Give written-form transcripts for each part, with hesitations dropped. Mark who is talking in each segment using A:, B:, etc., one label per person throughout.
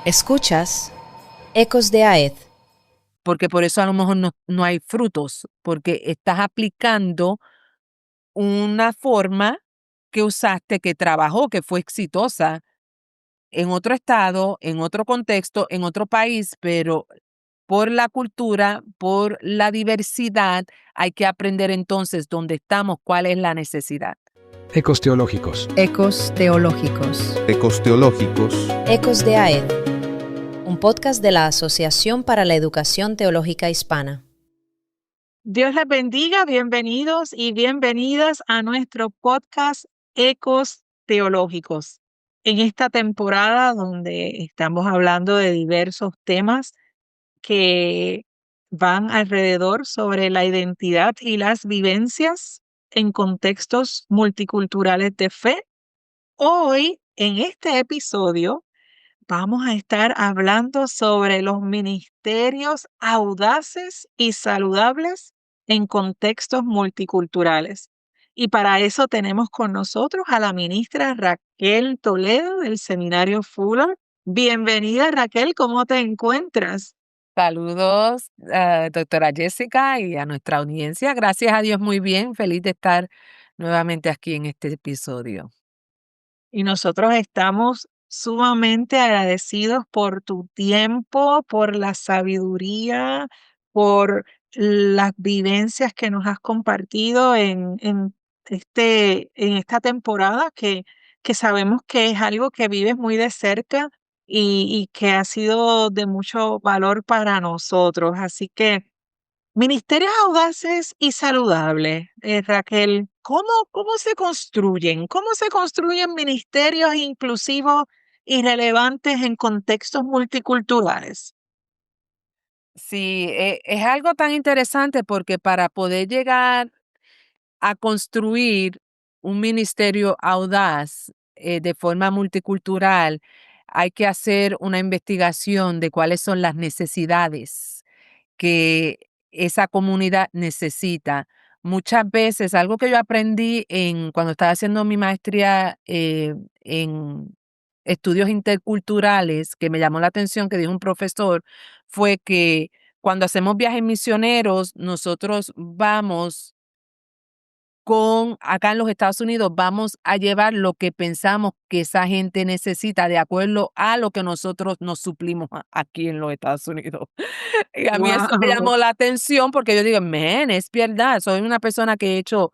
A: Escuchas Ecos de Aed.
B: Porque por eso a lo mejor no hay frutos, porque estás aplicando una forma que usaste, que trabajó, que fue exitosa en otro estado, en otro contexto, en otro país, pero por la cultura, por la diversidad, hay que aprender entonces dónde estamos, cuál es la necesidad.
C: Ecos teológicos.
A: Ecos teológicos.
D: Ecos teológicos.
A: Ecos de Aed. Un podcast de la Asociación para la Educación Teológica Hispana.
E: Dios les bendiga, bienvenidos y bienvenidas a nuestro podcast Ecos Teológicos. En esta temporada donde estamos hablando de diversos temas que van alrededor sobre la identidad y las vivencias en contextos multiculturales de fe, hoy en este episodio vamos a estar hablando sobre los ministerios audaces y saludables en contextos multiculturales. Y para eso tenemos con nosotros a la ministra Raquel Toledo del Seminario Fuller. Bienvenida, Raquel, ¿cómo te encuentras?
B: Saludos, doctora Jessica, y a nuestra audiencia. Gracias a Dios, muy bien. Feliz de estar nuevamente aquí en este episodio.
E: Y nosotros estamos sumamente agradecidos por tu tiempo, por la sabiduría, por las vivencias que nos has compartido en esta temporada que sabemos que es algo que vives muy de cerca y que ha sido de mucho valor para nosotros. Así que ministerios audaces y saludables, Raquel, ¿cómo se construyen? ¿Cómo se construyen ministerios inclusivos y relevantes en contextos multiculturales?
B: Sí, es algo tan interesante porque para poder llegar a construir un ministerio audaz de forma multicultural, hay que hacer una investigación de cuáles son las necesidades que esa comunidad necesita. Muchas veces, algo que yo aprendí cuando estaba haciendo mi maestría en estudios interculturales, que me llamó la atención, que dijo un profesor, fue que cuando hacemos viajes misioneros, nosotros vamos acá en los Estados Unidos, vamos a llevar lo que pensamos que esa gente necesita de acuerdo a lo que nosotros nos suplimos aquí en los Estados Unidos. Y a mí eso me
E: Wow,
B: llamó la atención porque yo digo, men, es verdad, soy una persona que he hecho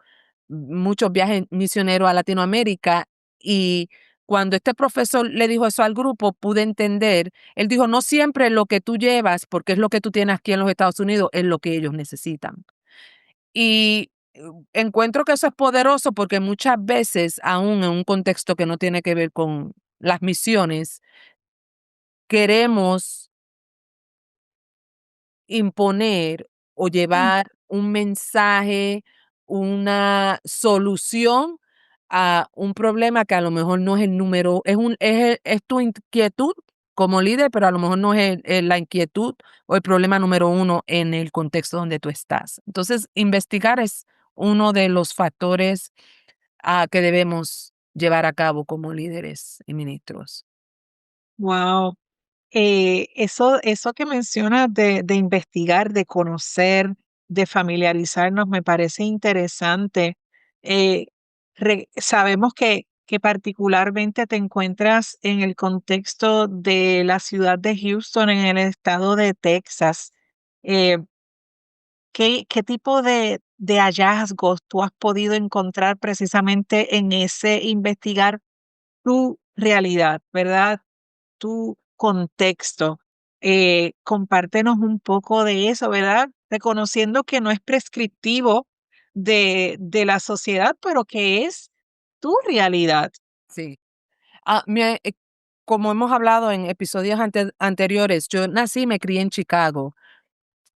B: muchos viajes misioneros a Latinoamérica y cuando este profesor le dijo eso al grupo, pude entender, él dijo, no siempre lo que tú llevas, porque es lo que tú tienes aquí en los Estados Unidos, es lo que ellos necesitan. Y encuentro que eso es poderoso porque muchas veces, aún en un contexto que no tiene que ver con las misiones, queremos imponer o llevar un mensaje, una solución a un problema que a lo mejor no es el número, es tu inquietud como líder, pero a lo mejor no es la inquietud o el problema número uno en el contexto donde tú estás. Entonces, investigar es uno de los factores que debemos llevar a cabo como líderes y ministros.
E: wow. Eso que mencionas de investigar, de conocer, de familiarizarnos, me parece interesante. Eh, Sabemos que particularmente te encuentras en el contexto de la ciudad de Houston, en el estado de Texas. Eh, ¿Qué tipo de hallazgos tú has podido encontrar precisamente en ese investigar tu realidad, ¿verdad? Tu contexto? Compártenos un poco de eso, ¿verdad? Reconociendo que no es prescriptivo de la sociedad, pero que es tu realidad.
B: Sí. Como hemos hablado en episodios anteriores, yo nací y me crié en Chicago,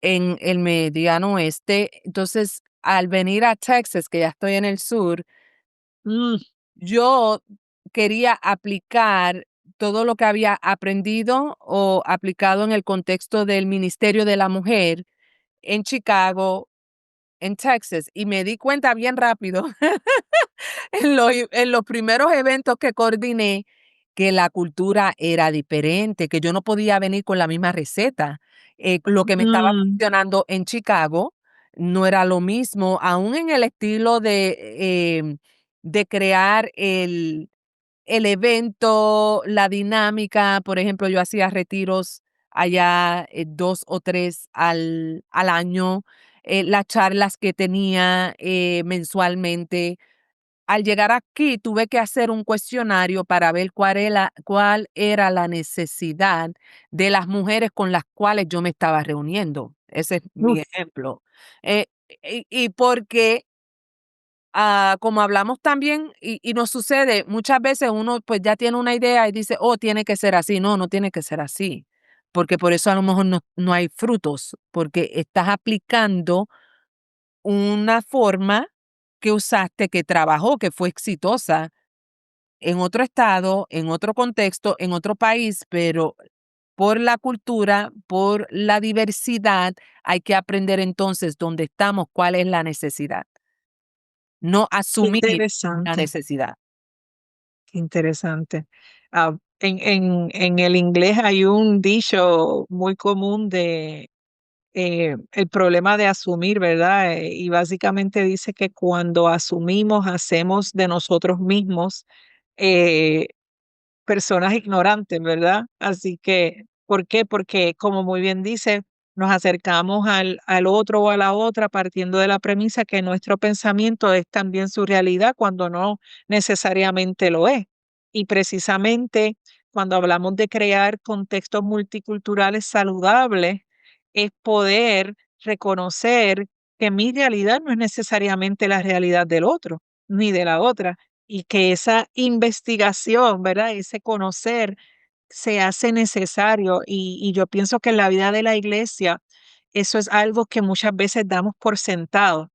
B: en el mediano oeste. Entonces, al venir a Texas, que ya estoy en el sur,
E: Mm,
B: yo quería aplicar todo lo que había aprendido o aplicado en el contexto del Ministerio de la Mujer en Chicago, en Texas, y me di cuenta bien rápido en los primeros eventos que coordiné que la cultura era diferente, que yo no podía venir con la misma receta. Lo que me estaba
E: Mm,
B: funcionando en Chicago no era lo mismo, aún en el estilo de crear el evento, la dinámica. Por ejemplo, yo hacía retiros allá, 2 o 3 al año, las charlas que tenía, mensualmente. Al llegar aquí, tuve que hacer un cuestionario para ver cuál era la necesidad de las mujeres con las cuales yo me estaba reuniendo. Ese es mi
E: uf,
B: ejemplo. Y porque como hablamos también, y nos sucede, muchas veces uno pues ya tiene una idea y dice, oh, tiene que ser así. No, no tiene que ser así, porque por eso a lo mejor no hay frutos, porque estás aplicando una forma que usaste, que trabajó, que fue exitosa en otro estado, en otro contexto, en otro país, pero por la cultura, por la diversidad, hay que aprender entonces dónde estamos, cuál es la necesidad, no
E: qué
B: asumir la
E: interesante,
B: necesidad.
E: qué interesante. En el inglés hay un dicho muy común de el problema de asumir, ¿verdad? Y básicamente dice que cuando asumimos, hacemos de nosotros mismos eh, personas ignorantes, ¿verdad? Así que, ¿por qué? Porque, como muy bien dice, nos acercamos al otro o a la otra partiendo de la premisa que nuestro pensamiento es también su realidad cuando no necesariamente lo es. Y precisamente cuando hablamos de crear contextos multiculturales saludables, es poder reconocer que mi realidad no es necesariamente la realidad del otro, ni de la otra, y que esa investigación, ¿verdad? Ese conocer se hace necesario y yo pienso que en la vida de la iglesia eso es algo que muchas veces damos por sentado,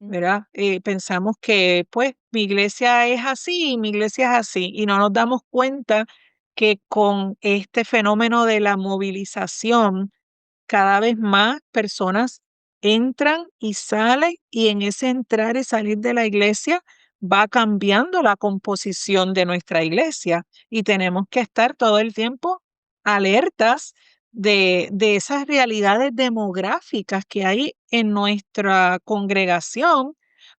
B: Mm.
E: ¿verdad? Pensamos que pues mi iglesia es así, mi iglesia es así y no nos damos cuenta que con este fenómeno de la movilización cada vez más personas entran y salen y en ese entrar y salir de la iglesia va cambiando la composición de nuestra iglesia y tenemos que estar todo el tiempo alertas de esas realidades demográficas que hay en nuestra congregación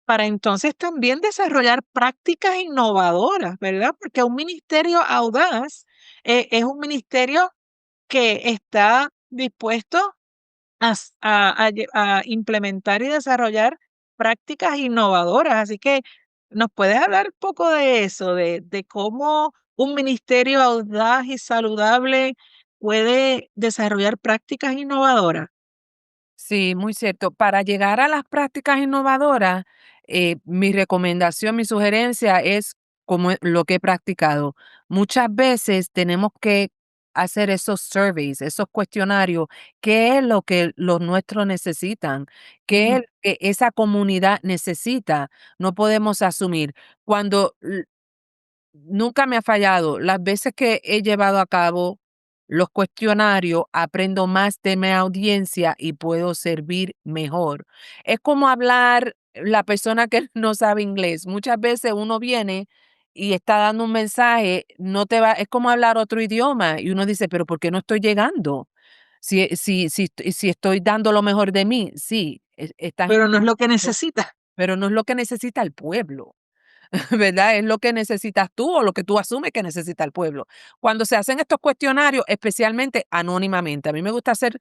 E: para entonces también desarrollar prácticas innovadoras, ¿verdad? Porque un ministerio audaz es un ministerio que está dispuesto a implementar y desarrollar prácticas innovadoras. Así que, ¿nos puedes hablar un poco de eso, de cómo un ministerio audaz y saludable puede desarrollar prácticas innovadoras?
B: Sí, muy cierto. Para llegar a las prácticas innovadoras, mi recomendación, mi sugerencia es como lo que he practicado. Muchas veces tenemos que hacer esos surveys, esos cuestionarios. ¿Qué es lo que los nuestros necesitan? ¿Qué es
E: Ujú.
B: lo que esa comunidad necesita? No podemos asumir. Cuando Nunca me ha fallado. Las veces que he llevado a cabo los cuestionarios, aprendo más de mi audiencia y puedo servir mejor. Es como hablar la persona que no sabe inglés. Muchas veces uno viene y está dando un mensaje, no te va, es como hablar otro idioma y uno dice, pero ¿por qué no estoy llegando? Si estoy dando lo mejor de mí, sí, estás
E: Pero no es lo que
B: intentando,
E: necesita.
B: pero no es lo que necesita el pueblo. ¿Verdad? Es lo que necesitas tú o lo que tú asumes que necesita el pueblo. Cuando se hacen estos cuestionarios, especialmente anónimamente, a mí me gusta hacer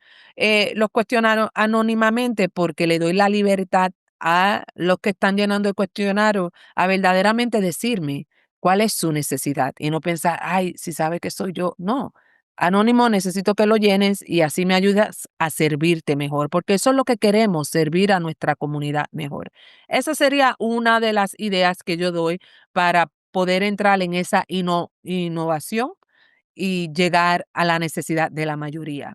B: los cuestionarios anónimamente porque le doy la libertad a los que están llenando el cuestionario a verdaderamente decirme cuál es su necesidad y no pensar, ay, si sabe que soy yo. No, anónimo, necesito que lo llenes y así me ayudas a servirte mejor, porque eso es lo que queremos, servir a nuestra comunidad mejor. Esa sería una de las ideas que yo doy para poder entrar en esa innovación y llegar a la necesidad de la mayoría.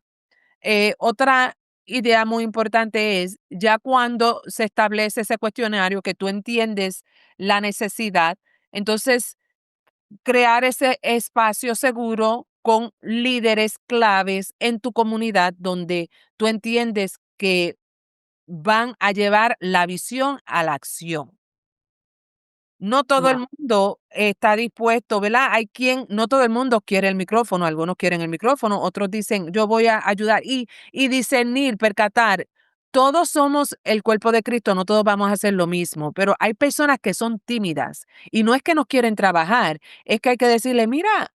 B: Otra idea muy importante es, ya cuando se establece ese cuestionario, que tú entiendes la necesidad, entonces crear ese espacio seguro con líderes claves en tu comunidad donde tú entiendes que van a llevar la visión a la acción. No todo el
E: Wow.
B: mundo está dispuesto, ¿verdad? No todo el mundo quiere el micrófono, algunos quieren el micrófono, otros dicen, yo voy a ayudar y discernir, percatar. Todos somos el cuerpo de Cristo, no todos vamos a hacer lo mismo, pero hay personas que son tímidas y no es que no quieren trabajar, es que hay que decirle, mira,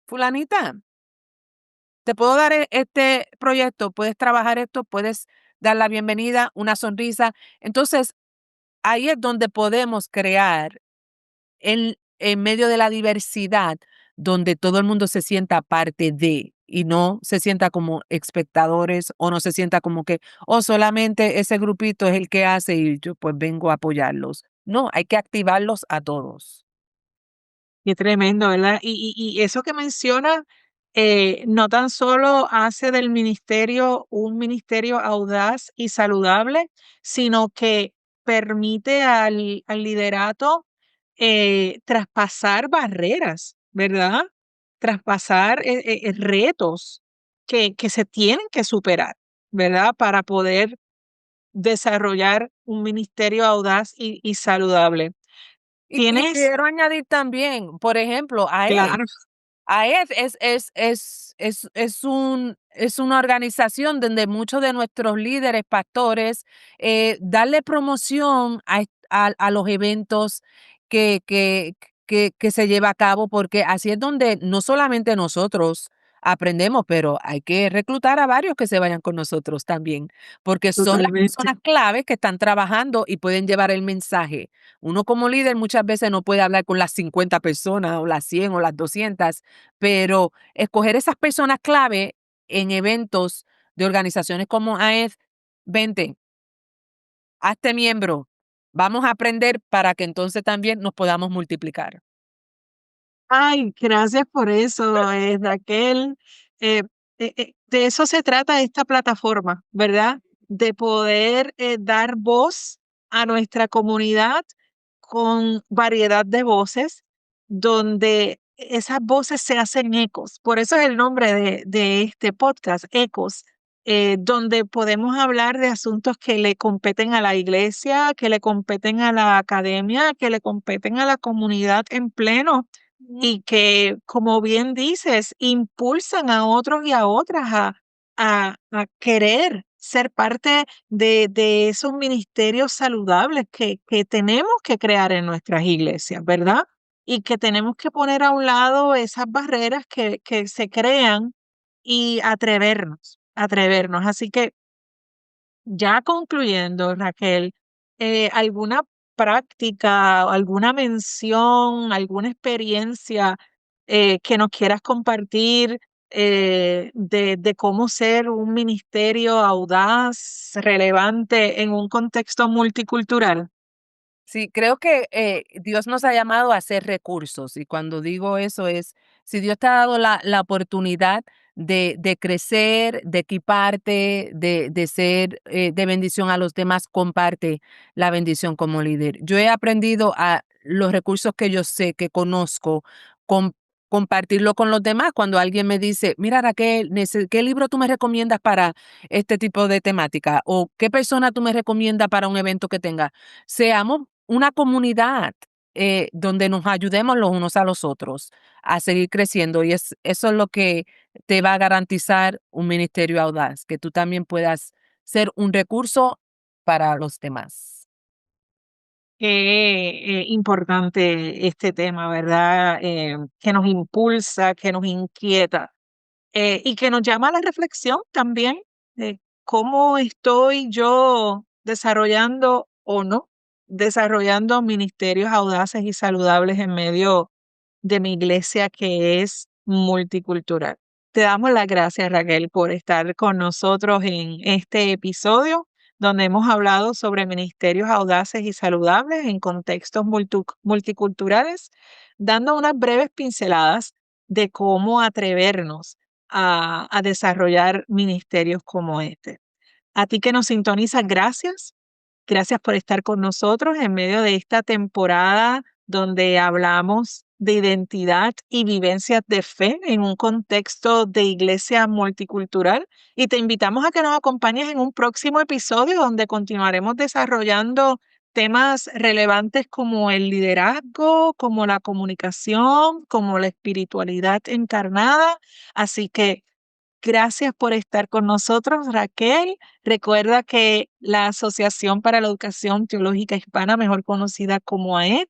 B: fulanita, te puedo dar este proyecto, puedes trabajar esto, puedes dar la bienvenida, una sonrisa. Entonces, ahí es donde podemos crear en medio de la diversidad, donde todo el mundo se sienta parte de, y no se sienta como espectadores, o no se sienta como que, solamente ese grupito es el que hace y yo pues vengo a apoyarlos. No, hay que activarlos a todos.
E: Qué tremendo, ¿verdad? Y eso que menciona no tan solo hace del ministerio un ministerio audaz y saludable, sino que permite al liderato traspasar barreras, ¿verdad? Traspasar retos que se tienen que superar, ¿verdad? Para poder desarrollar un ministerio audaz y saludable.
B: Y
E: Tienes,
B: quiero añadir también, por ejemplo,
E: claro,
B: AEF es una organización donde muchos de nuestros líderes, pastores, darle promoción a los eventos que se lleva a cabo, porque así es donde no solamente nosotros aprendemos, pero hay que reclutar a varios que se vayan con nosotros también, porque son las
E: totalmente.
B: personas clave que están trabajando y pueden llevar el mensaje. Uno como líder muchas veces no puede hablar con las 50 personas o las 100 o las 200, pero escoger esas personas clave en eventos de organizaciones como AED, vente, hazte miembro, vamos a aprender para que entonces también nos podamos multiplicar.
E: Ay, gracias por eso, Raquel. Eh, de eso se trata esta plataforma, ¿verdad? De poder dar voz a nuestra comunidad con variedad de voces, donde esas voces se hacen ecos. Por eso es el nombre de este podcast, Ecos, donde podemos hablar de asuntos que le competen a la iglesia, que le competen a la academia, que le competen a la comunidad en pleno y que, como bien dices, impulsan a otros y a otras a querer ser parte de esos ministerios saludables que tenemos que crear en nuestras iglesias, ¿verdad? Y que tenemos que poner a un lado esas barreras que se crean y atrevernos, atrevernos. Así que ya concluyendo, Raquel, ¿alguna práctica, alguna mención, alguna experiencia que nos quieras compartir de cómo ser un ministerio audaz, relevante en un contexto multicultural?
B: Sí, creo que Dios nos ha llamado a hacer recursos y cuando digo eso es, si Dios te ha dado la oportunidad de crecer, de equiparte, de ser de bendición a los demás, comparte la bendición como líder. Yo he aprendido a los recursos que yo sé, que conozco, com- compartirlo con los demás. Cuando alguien me dice, mira Raquel, ¿qué libro tú me recomiendas para este tipo de temática? ¿O qué persona tú me recomiendas para un evento que tenga? Seamos una comunidad donde nos ayudemos los unos a los otros a seguir creciendo y eso es lo que te va a garantizar un ministerio audaz, que tú también puedas ser un recurso para los demás.
E: Qué importante este tema, ¿verdad? Que nos impulsa, que nos inquieta. Y que nos llama a la reflexión también de cómo estoy yo desarrollando o no desarrollando ministerios audaces y saludables en medio de mi iglesia que es multicultural. Te damos las gracias, Raquel, por estar con nosotros en este episodio donde hemos hablado sobre ministerios audaces y saludables en contextos multiculturales, dando unas breves pinceladas de cómo atrevernos a desarrollar ministerios como este. A ti que nos sintonizas, gracias. Gracias por estar con nosotros en medio de esta temporada donde hablamos de identidad y vivencias de fe en un contexto de iglesia multicultural. Y te invitamos a que nos acompañes en un próximo episodio donde continuaremos desarrollando temas relevantes como el liderazgo, como la comunicación, como la espiritualidad encarnada. Así que gracias por estar con nosotros, Raquel. Recuerda que la Asociación para la Educación Teológica Hispana, mejor conocida como AET,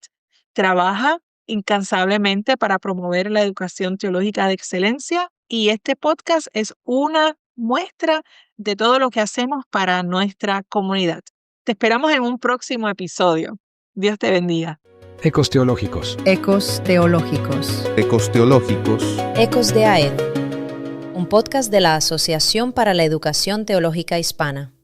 E: trabaja incansablemente para promover la educación teológica de excelencia, y este podcast es una muestra de todo lo que hacemos para nuestra comunidad. Te esperamos en un próximo episodio. Dios te bendiga.
C: Ecos teológicos.
A: Ecos teológicos.
D: Ecos teológicos.
A: Ecos de AED. Un podcast de la Asociación para la Educación Teológica Hispana.